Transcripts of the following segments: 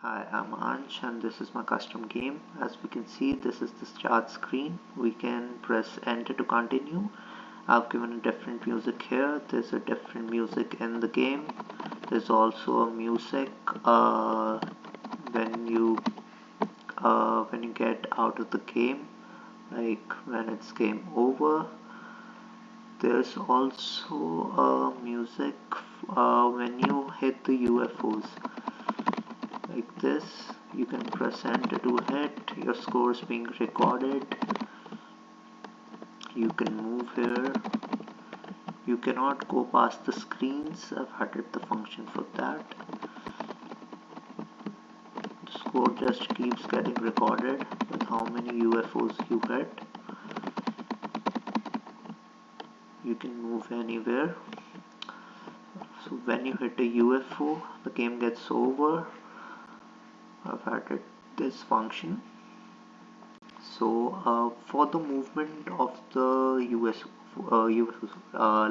Hi, I'm Ansh and this is my custom game. As we can see, this is the start screen. We can press enter to continue. I've given a different music here. There's a different music in the game. There's also a music when you get out of the game, like when it's game over. There's also a music when you hit the UFOs. Like this, you can press enter to hit. Your score is being recorded. You can move here. You cannot go past the screens. I've added the function for that. The score just keeps getting recorded with how many UFOs you hit. You can move anywhere. So when you hit a UFO, the game gets over. I've added this function. So for the movement of the UFOs,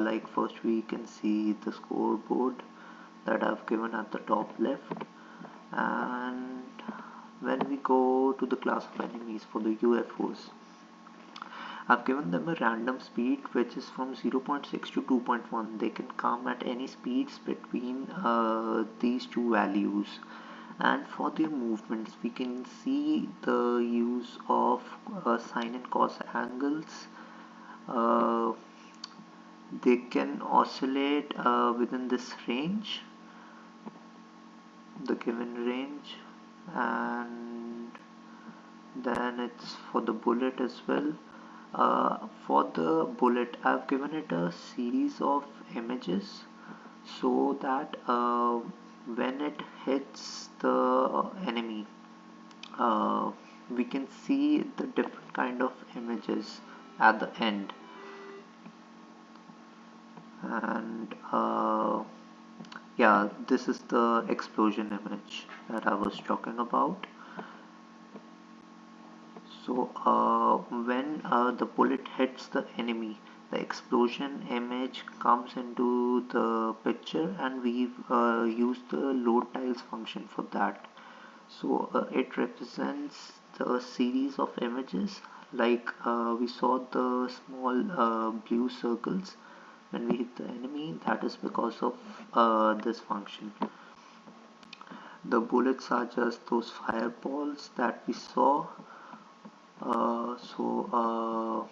like first we can see the scoreboard that I've given at the top left, and when we go to the class of enemies for the UFOs, I've given them a random speed which is from 0.6 to 2.1. They can come at any speeds between these two values. And for their movements, we can see the use of sine and cos angles. Uh, they can oscillate within this range, the given range, and then it's for the bullet as well. For the bullet, I've given it a series of images so that when it hits the enemy, uh, we can see the different kind of images at the end. And yeah, this is the explosion image that I was talking about. So when the bullet hits the enemy, the explosion image comes into the picture, and we've used the load tiles function for that. So it represents the series of images, like we saw the small blue circles when we hit the enemy. That is because of this function. The bullets are just those fireballs that we saw. So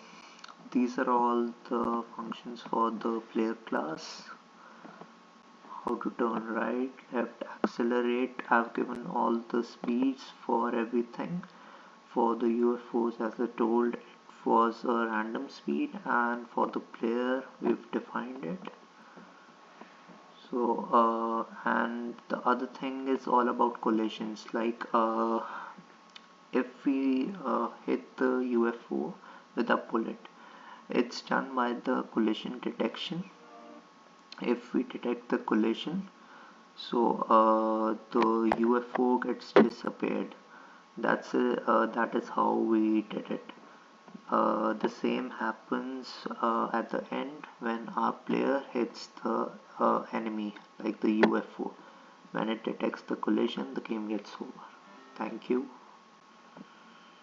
these are all the functions for the player class. How to turn right, left, accelerate. I've given all the speeds for everything. For the UFOs, as I told, it was a random speed, and for the player we've defined it. And the other thing is all about collisions, like if we hit the UFO with a bullet, it's done by the collision detection. If we detect the collision, the UFO gets disappeared. That is how we did it. The same happens at the end when our player hits the enemy, like the UFO. When it detects the collision, the game gets over. Thank you.